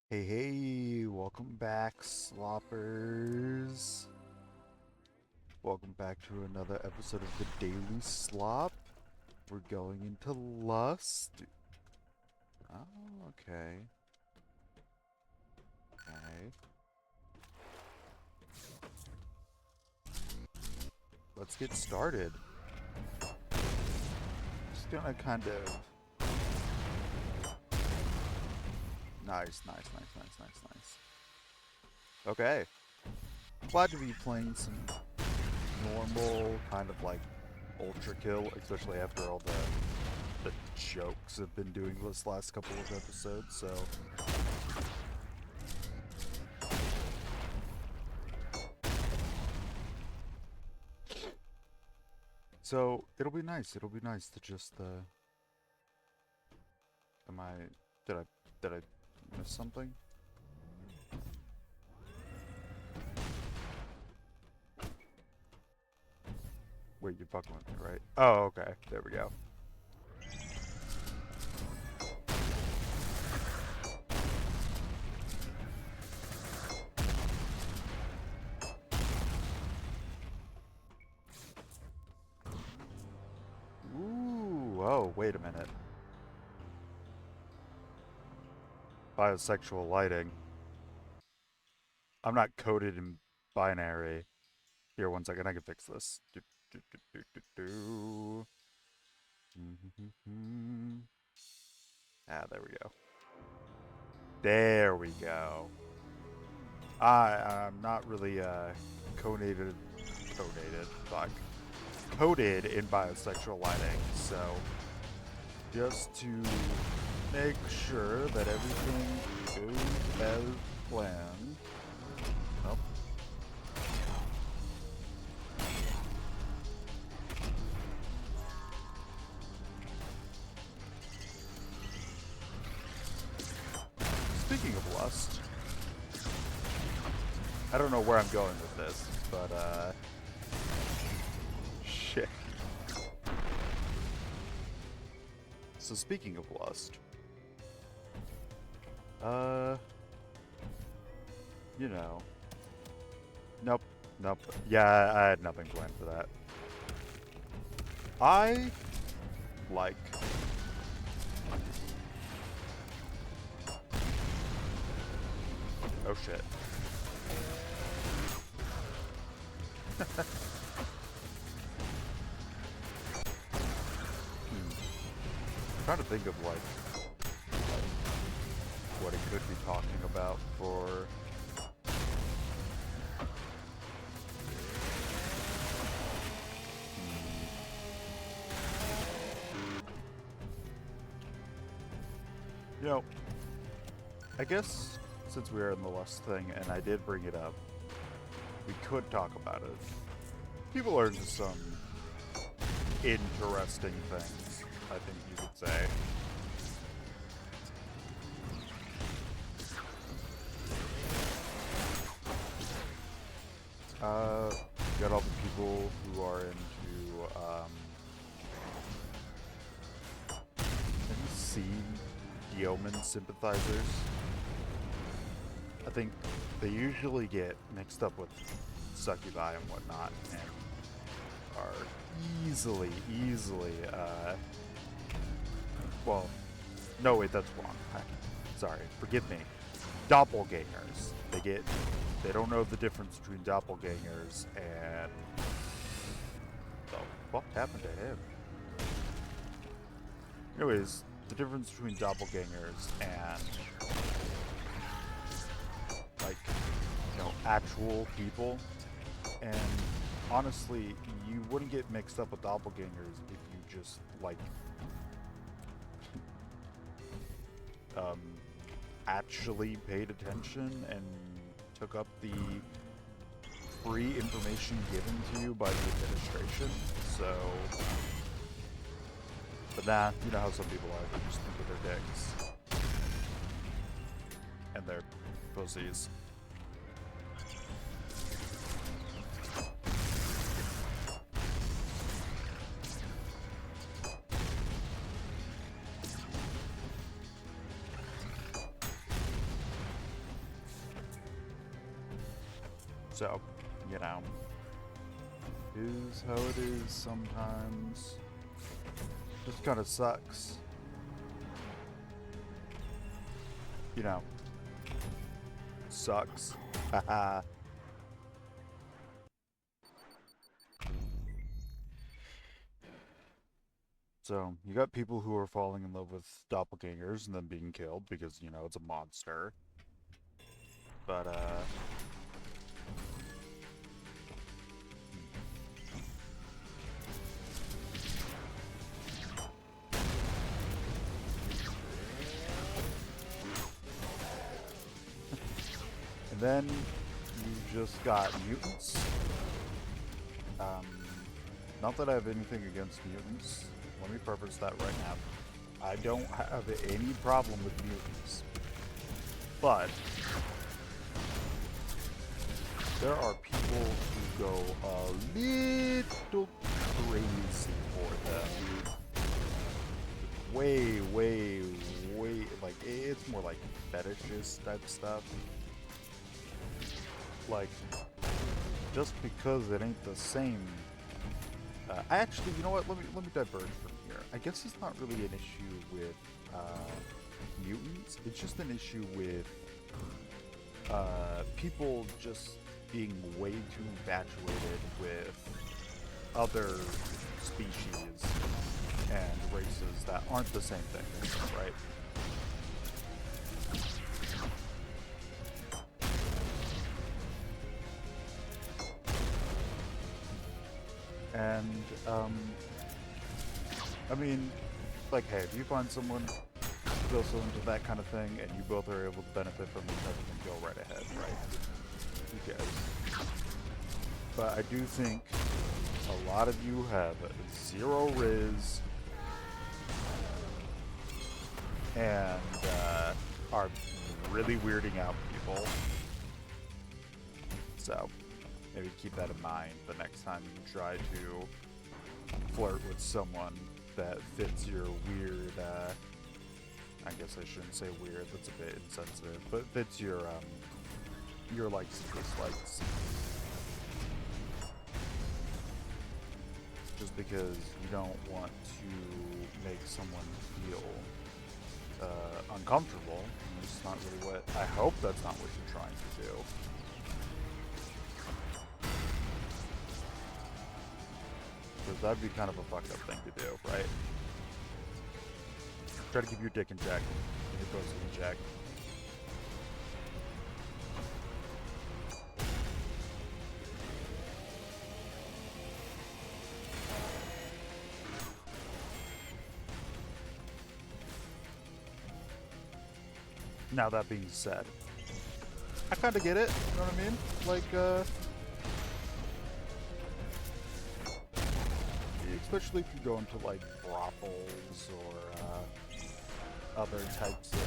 Hey, hey, welcome back, sloppers. Welcome back to another episode of the Daily Slop. We're going into Lust. Oh, okay. Okay. Let's get started. Just gonna kind of... Nice, nice, nice, nice, nice, nice. Okay. Glad to be playing some normal, kind of like Ultrakill, especially after all the jokes I've been doing this last couple of episodes, so it'll be nice. It'll be nice to just am I did I did I miss something? Wait, you're fucking with me, right? Oh, okay. There we go. Ooh, oh, wait a minute. Bisexual lighting. I'm not coded in binary. Here, one second, I can fix this. Ah, there we go. There we go. I'm not really fuck, coded in bisexual lighting, so just to make sure that everything goes as planned. Nope. Speaking of lust, I don't know where I'm going with this, but shit. So speaking of lust, you know, nope, nope. Yeah, I had nothing planned for that. I like oh shit. I'm trying to think of like what it could be talking about for you know, I guess since we are in the lust thing and I did bring it up, we could talk about it. People are into some interesting things, I think you could say. You got all the people who are into, have you seen Yeoman sympathizers? I think they usually get mixed up with succubi and whatnot, and are easily, well, no, wait, that's wrong. Sorry, forgive me. Doppelgangers. They don't know the difference between doppelgangers and the what happened to him? Anyways, the difference between doppelgangers and like, actual people. And honestly, you wouldn't get mixed up with doppelgangers if you just like actually paid attention and took up the free information given to you by the administration. So, but nah, you know how some people are, they just think of their dicks and their pussies. So, you know, is how it is sometimes. Just kind of sucks. You know, sucks. Haha. So, you got people who are falling in love with doppelgangers and then being killed because, you know, it's a monster. But, and then you just got mutants. Not that I have anything against mutants. Let me preface that right now. I don't have any problem with mutants. But there are people who go a little crazy for them. Way, like, it's more like fetishist type stuff. Like, just because it ain't the same. Actually, you know what? Let me diverge from here. I guess it's not really an issue with mutants. It's just an issue with people just being way too infatuated with other species and races that aren't the same thing, right? And, I mean, like, hey, if you find someone who's also into that kind of thing and you both are able to benefit from each other, then go right ahead, right? Who cares? But I do think a lot of you have zero riz and are really weirding out people. So maybe keep that in mind the next time you try to flirt with someone that fits your weird, I guess I shouldn't say weird, that's a bit insensitive, but fits your likes and dislikes. Just because you don't want to make someone feel uncomfortable. It's not really what, I hope that's not what you're trying to do. Because that'd be kind of a fucked up thing to do, right? Try to keep your dick in check and your pussy in check. Now that being said, I kind of get it, you know what I mean? Like, especially if you go into like brothels or other types of,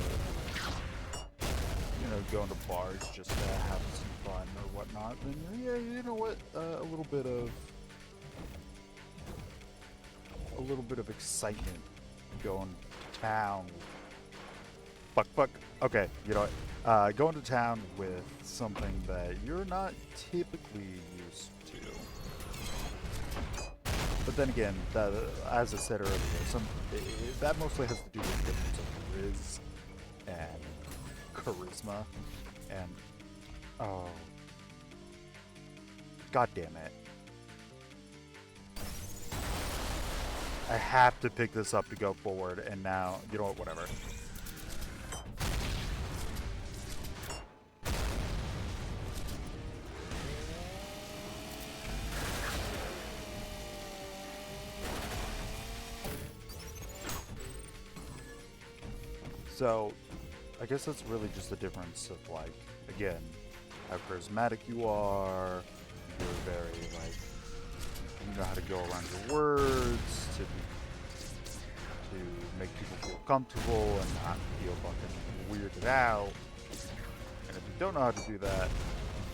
you know, going to bars just to have some fun or whatnot, then yeah, you know what, a little bit of excitement going to town. Fuck. Okay, you know what? Going to town with something that you're not typically used to. But then again, as I said earlier, that mostly has to do with the difference of riz and charisma, and oh, god damn it! I have to pick this up to go forward, and now you know what? Whatever. So, I guess that's really just the difference of, like, again, how charismatic you are, you're very, like, you know how to go around your words, to make people feel comfortable and not feel fucking weirded out. And if you don't know how to do that,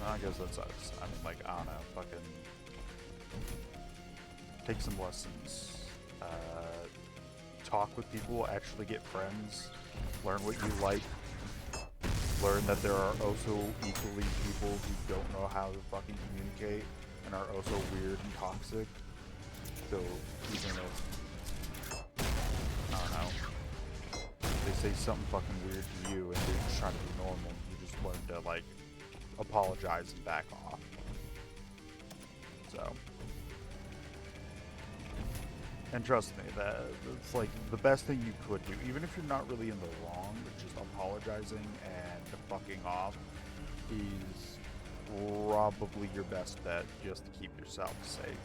I guess that sucks. I mean, like, I don't know, fucking take some lessons, talk with people, actually get friends, learn what you like, learn that there are also equally people who don't know how to fucking communicate and are also weird and toxic. So even if, I don't know, they say something fucking weird to you and they're just trying to be normal, you just learn to like apologize and back off. So, and trust me, that it's like the best thing you could do, even if you're not really in the wrong, but just apologizing and fucking off is probably your best bet just to keep yourself safe.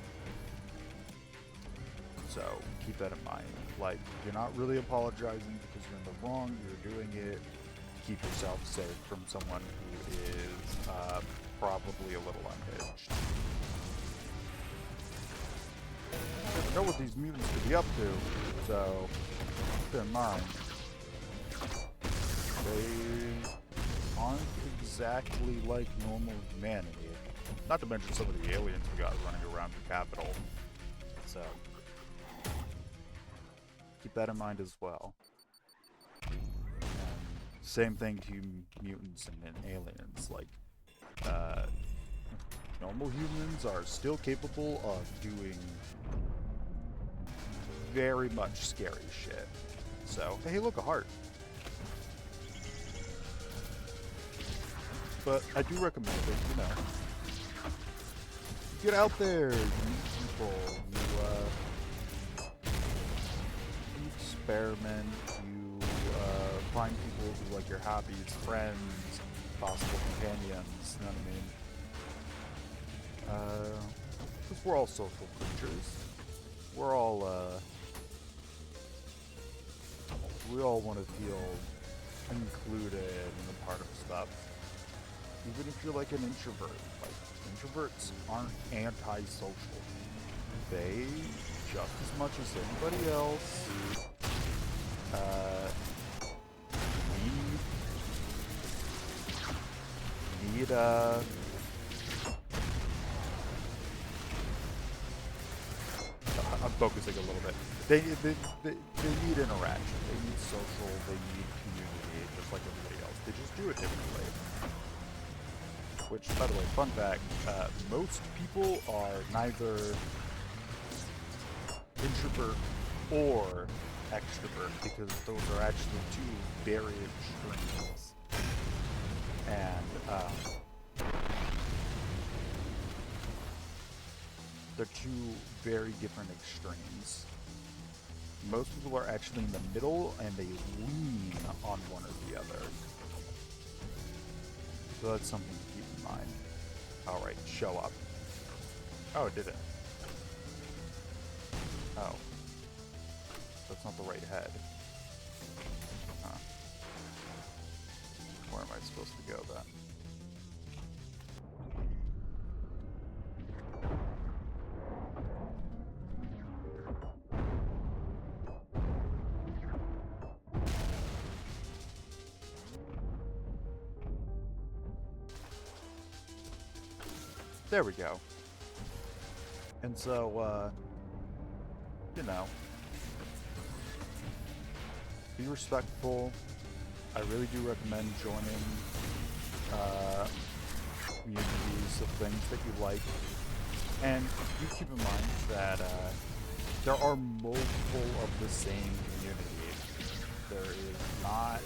So keep that in mind. Like, you're not really apologizing because you're in the wrong, you're doing it to keep yourself safe from someone who is probably a little unhinged. You never know what these mutants could be up to, so keep in mind. They aren't exactly like normal humanity. Not to mention some of the aliens we got running around the capital. So keep that in mind as well. And same thing to mutants and aliens. Like, normal humans are still capable of doing very much scary shit. So, hey, look, a heart. But I do recommend it, you know. Get out there, you meet people, you experiment, you find people who like your hobbies, friends, possible companions, you know what I mean? Because we're all social creatures. We're all, we all want to feel included and a part of stuff. Even if you're like an introvert, like introverts aren't antisocial. They, just as much as anybody else, need I'm focusing a little bit. They need interaction. They need social. They need community, just like everybody else. They just do it differently. Which, by the way, fun fact, most people are neither introvert or extrovert, because those are actually two very extremes. And they're two very different extremes. Most people are actually in the middle, and they lean on one or the other. So that's something to keep in mind. Alright, show up. Oh, it didn't. Oh. That's not the right head. Huh. Where am I supposed to go then? There we go. And so, you know, be respectful. I really do recommend joining communities of things that you like. And do keep in mind that there are multiple of the same community. There is not...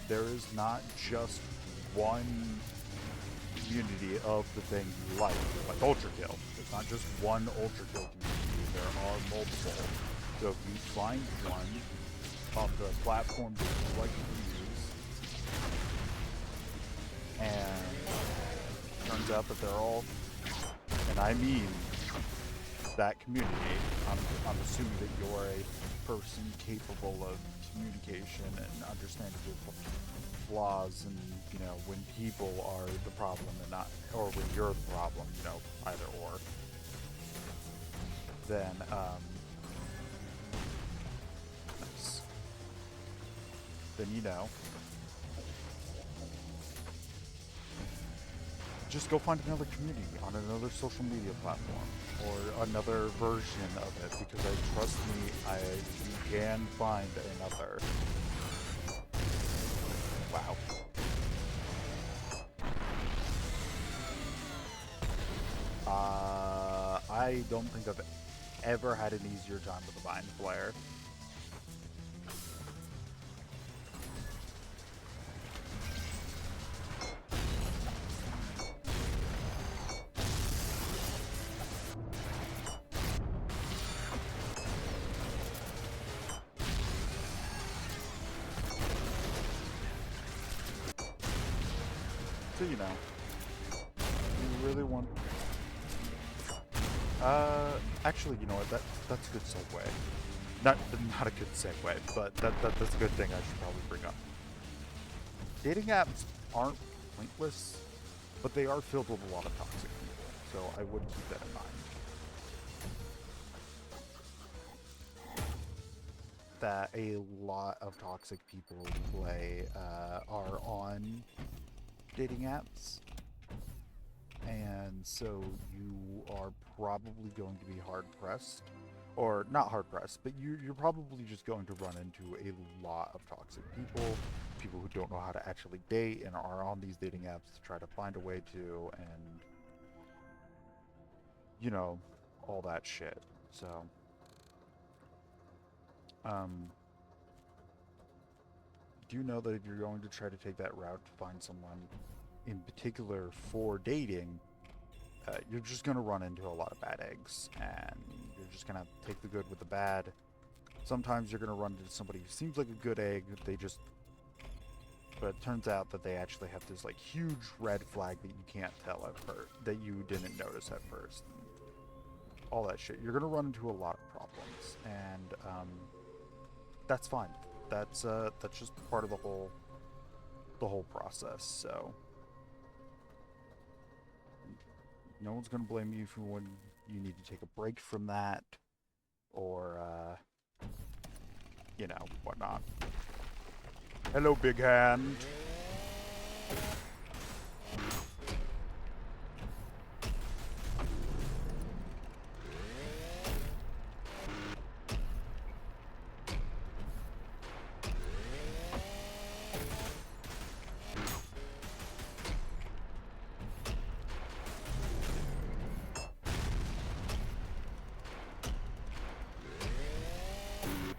There is not just one community of the thing you like Ultrakill. There's not just one Ultrakill community, there are multiple. So if you find one on the platform that you like to use, and it turns out that they're all, and I mean that community, I'm assuming that you're a person capable of communication and understanding your flaws, and you know, when people are the problem and not, or when you're the problem, you know, either or, then you know, just go find another community on another social media platform or another version of it, because trust me, you can find another. Wow. I don't think I've ever had an easier time with a Mind Flare. So, you know, you really want... actually, you know what, that's a good segue. Not a good segue, but that's a good thing I should probably bring up. Dating apps aren't pointless, but they are filled with a lot of toxic people, so I would keep that in mind. That a lot of toxic people play are on dating apps, and so you are probably going to be hard pressed, or not hard pressed, but you're probably just going to run into a lot of toxic people who don't know how to actually date and are on these dating apps to try to find a way to, and you know, all that shit. So do you know that if you're going to try to take that route to find someone in particular for dating, you're just going to run into a lot of bad eggs, and you're just going to take the good with the bad. Sometimes you're going to run into somebody who seems like a good egg, but it turns out that they actually have this like huge red flag that you can't tell at first, that you didn't notice at first, and all that shit. You're going to run into a lot of problems, and that's fine. That's just part of the whole process. So no one's gonna blame you for when you need to take a break from that, or you know, whatnot. Hello, big hand.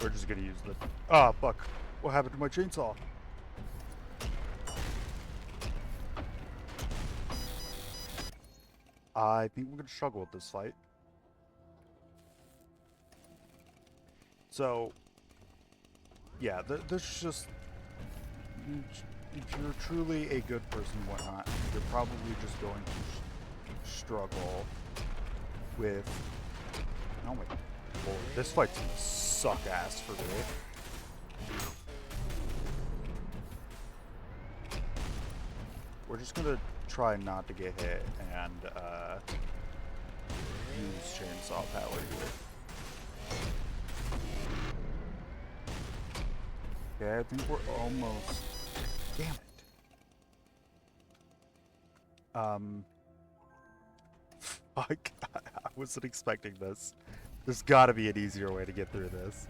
We're just gonna use the... Ah, fuck. What happened to my chainsaw? I think we're gonna struggle with this fight. So, yeah, there's just... If you're truly a good person and whatnot, you're probably just going to struggle with... Oh my lord, this fight's gonna suck ass for me. We're just gonna try not to get hit and use chainsaw power here. Okay, I think we're almost... Damn it. Fuck. I wasn't expecting this. There's gotta be an easier way to get through this.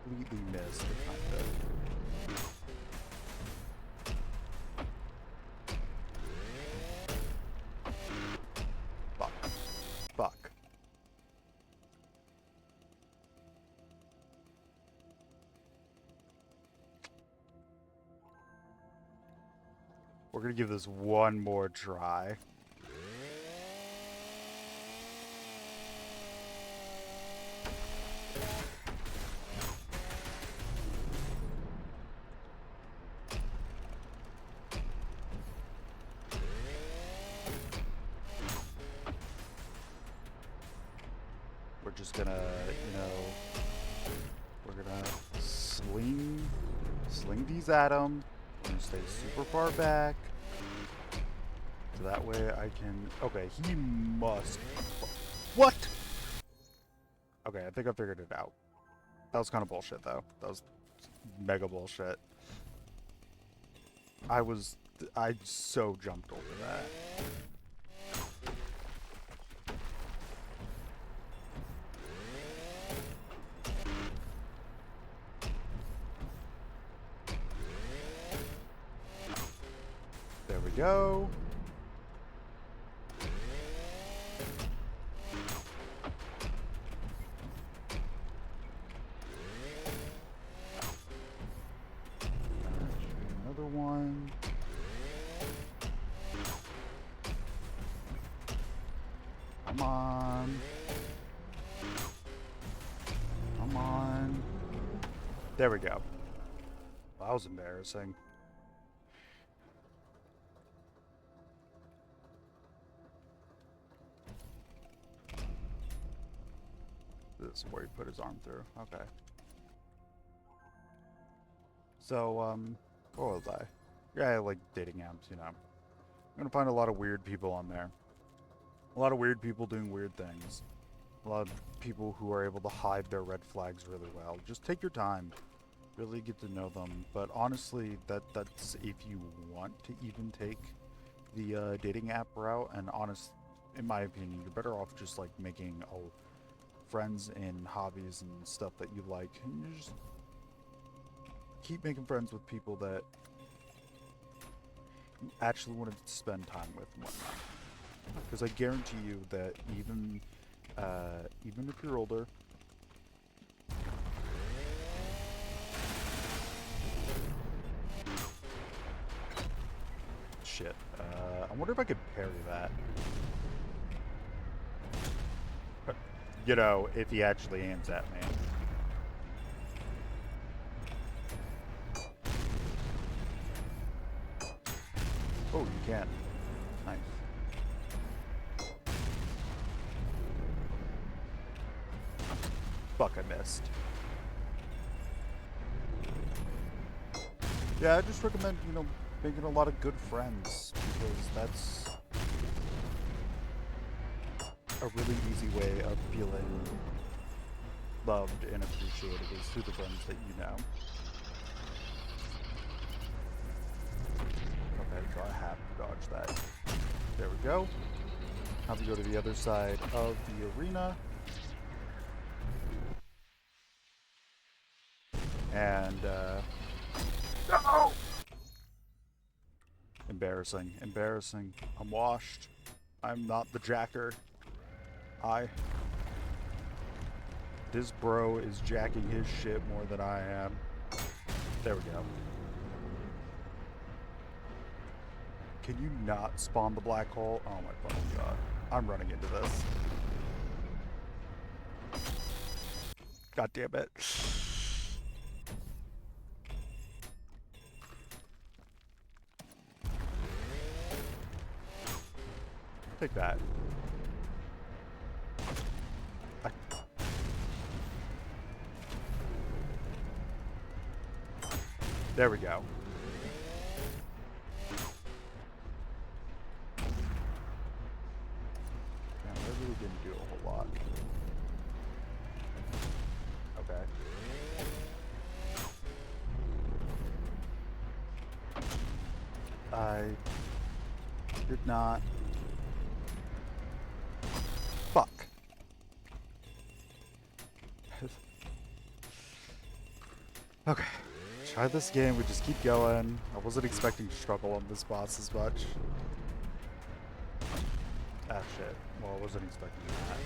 Completely missed, if not good. Fuck. We're gonna give this one more try. We're just gonna, you know, we're gonna sling these at him. We're gonna stay super far back, so that way I can... Okay, he must... What? Okay, I think I figured it out. That was kind of bullshit, though. That was mega bullshit. I so jumped over that. There we go. Another one. Come on. Come on. There we go. That was embarrassing. This is where he put his arm through. Okay. So, what was I? Yeah, like dating apps, you know. I'm gonna find a lot of weird people on there. A lot of weird people doing weird things. A lot of people who are able to hide their red flags really well. Just take your time. Really get to know them. But honestly, that's if you want to even take the dating app route. And in my opinion, you're better off just like making friends in hobbies and stuff that you like. And you just keep making friends with people that you actually want to spend time with and whatnot. Because I guarantee you that even if you're older, shit. I wonder if I could parry that. You know, if he actually aims at me. Oh, you can. Nice. Fuck, I missed. Yeah, I just recommend, you know, making a lot of good friends, because that's a really easy way of feeling loved and appreciated is through the friends that you know. Okay, so I have to dodge that. There we go. Have to go to the other side of the arena. And, no! Embarrassing. Embarrassing. I'm washed. I'm not the jacker. This bro is jacking his shit more than I am. There we go. Can you not spawn the black hole? Oh my fucking god. I'm running into this. God damn it. Take that. There we go. Yeah, that really didn't do a whole lot. Okay. I did not. Fuck. Okay. Try this game, we just keep going. I wasn't expecting to struggle on this boss as much. Ah, shit. Well, I wasn't expecting that.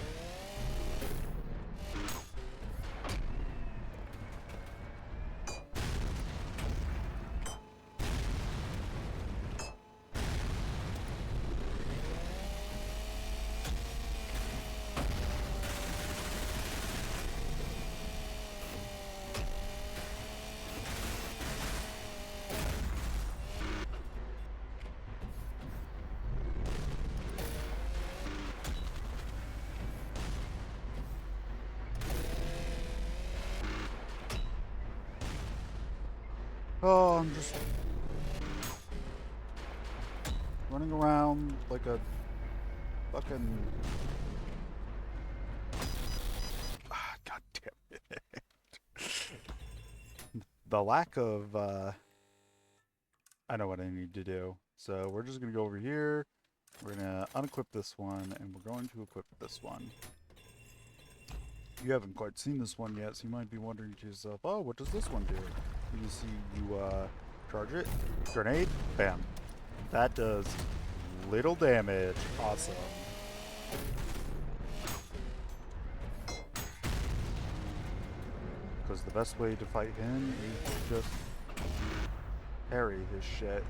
Oh, I'm just running around like a fucking... God damn it. The lack of, I know what I need to do. So we're just gonna go over here. We're gonna unequip this one, and we're going to equip this one. You haven't quite seen this one yet, so you might be wondering to yourself, oh, what does this one do? And you see you charge it, grenade, bam. That does little damage. Awesome. Because the best way to fight him is just parry his shit.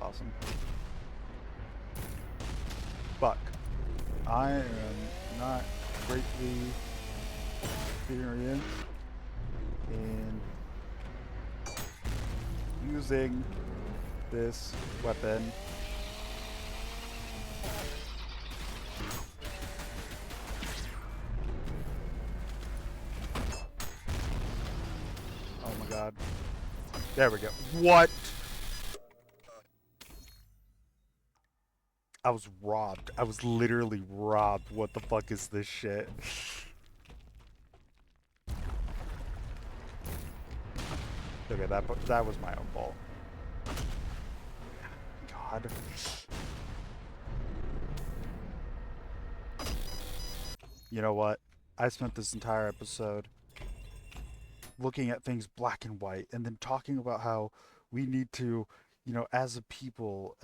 Awesome. But I am not greatly experienced in using this weapon. Oh my god. There we go. What? I was robbed. I was literally robbed. What the fuck is this shit? Okay, that was my own fault. God. You know what? I spent this entire episode looking at things black and white and then talking about how we need to, you know, as a people,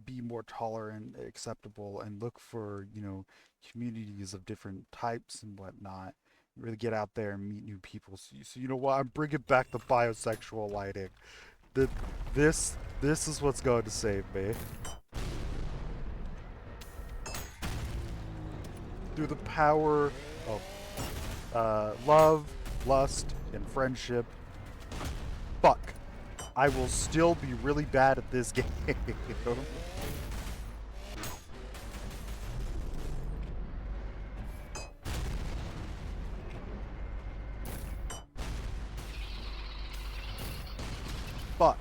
be more tolerant, acceptable, and look for, you know, communities of different types and whatnot. Really get out there and meet new people. So you know what? I'm bringing back the bisexual lighting. This is what's going to save me. Through the power of love, lust, and friendship. Fuck. I will still be really bad at this game. Fuck.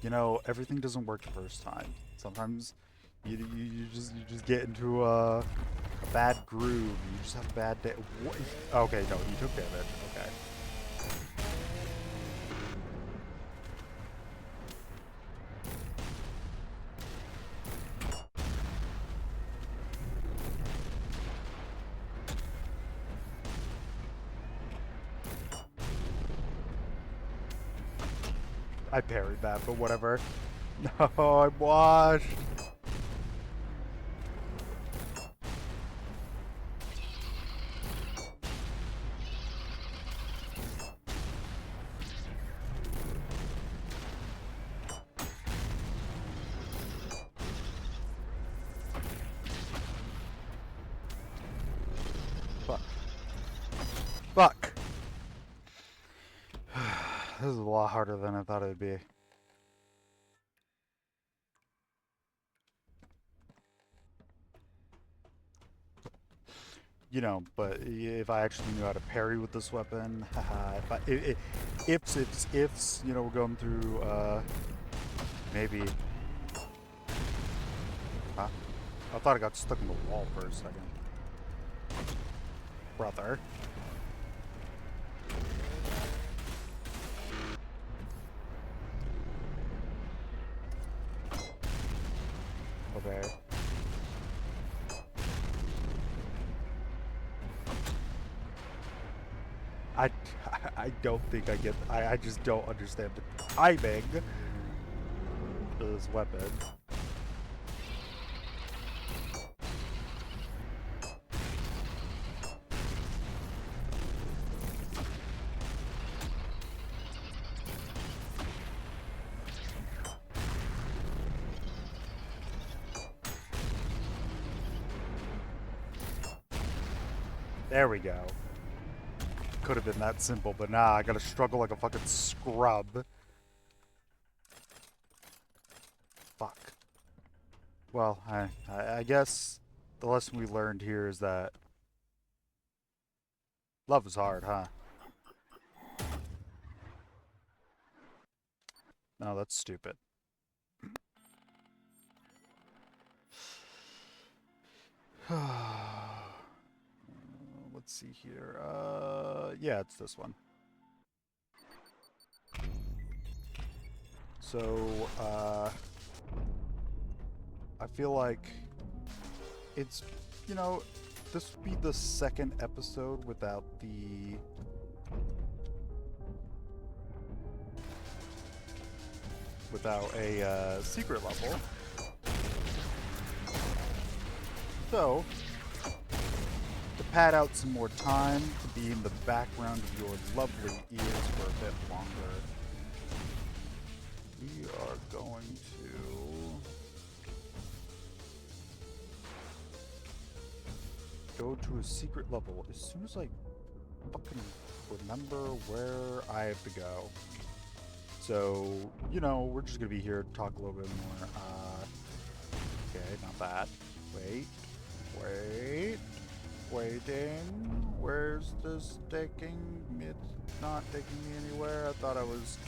You know, everything doesn't work the first time. Sometimes you just get into a bad groove. You just have a bad day. What? Okay, no, you took damage. Okay. I parried that, but whatever. No, I'm washed. Fuck. Fuck. This is a lot harder than I thought it would be. You know, but if I actually knew how to parry with this weapon, haha. Ifs, you know, we're going through, maybe. Huh? I thought I got stuck in the wall for a second. Brother. Okay. I don't think I get. I just don't understand the timing of this weapon. There we go. Could have been that simple, but nah, I gotta struggle like a fucking scrub. Fuck. Well, I guess the lesson we learned here is that love is hard, huh? No, that's stupid. Let's see here. Yeah, it's this one. So, I feel like it's, you know, this would be the second episode without a secret level. So, to pad out some more time to be in the background of your lovely ears for a bit longer, we are going to go to a secret level as soon as I fucking remember where I have to go. So, you know, we're just gonna be here to talk a little bit more. Okay, not that. Waiting. Where's this taking me? It's not taking me anywhere. I thought I was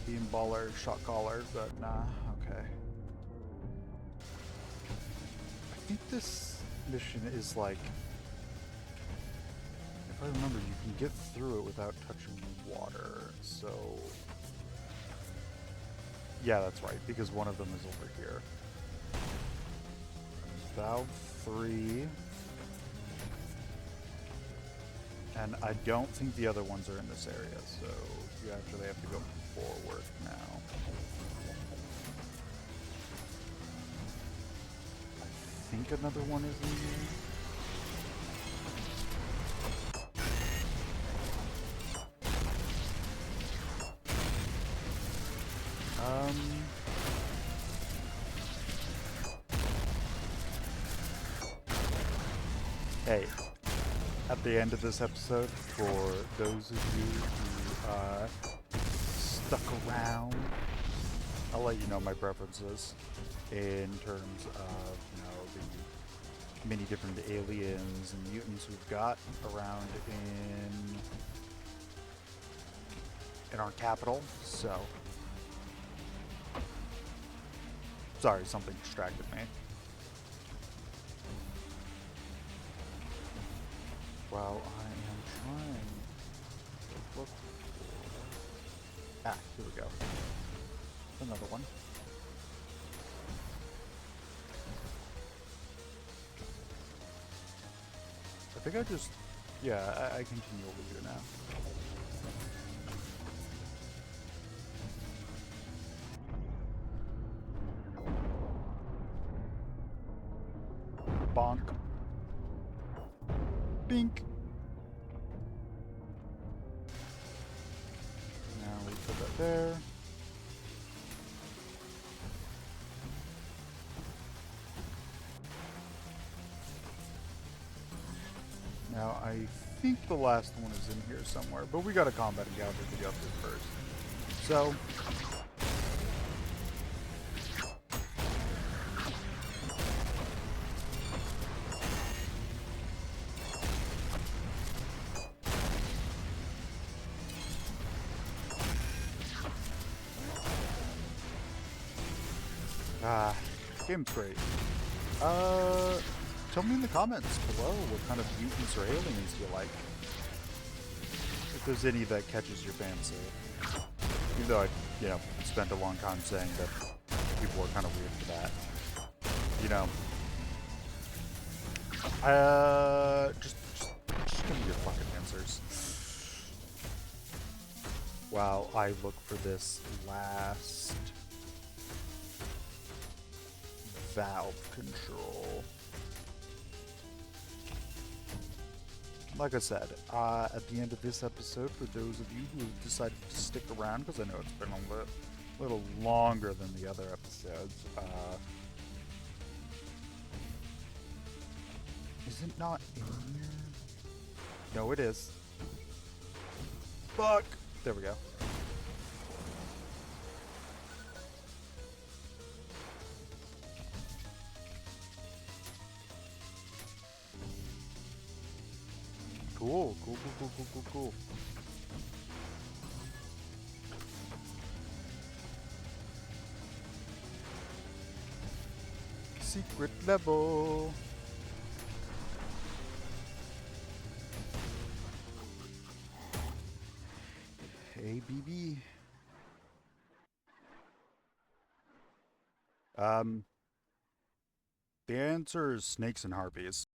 being baller, shot caller, but nah, okay. I think this mission is like, if I remember, you can get through it without touching water, so... Yeah, that's right, because one of them is over here. Valve 3. And I don't think the other ones are in this area, so you actually have to go forward now. I think another one is in here. Hey, at the end of this episode, for those of you who stuck around, I'll let you know my preferences in terms of, you know, the many different aliens and mutants we've got around in our capital. So, sorry, something distracted me. While I am trying to look for... Ah, here we go. Another one. I think I just... Yeah, I continue over here now. Bonk. Bink. Now we put that there. Now I think the last one is in here somewhere, but we got a combat encounter to go through first. So game's great. Tell me in the comments below what kind of mutants or aliens you like. If there's any that catches your fancy. Even though I, you know, spent a long time saying that people are kind of weird for that. You know. Just give me your fucking answers. While I look for this last valve control. Like I said, at the end of this episode, for those of you who decided to stick around, because I know it's been a little longer than the other episodes, is it not in here? No, it is. Fuck! There we go. Cool. secret level. Hey, BB. The answer is snakes and harpies.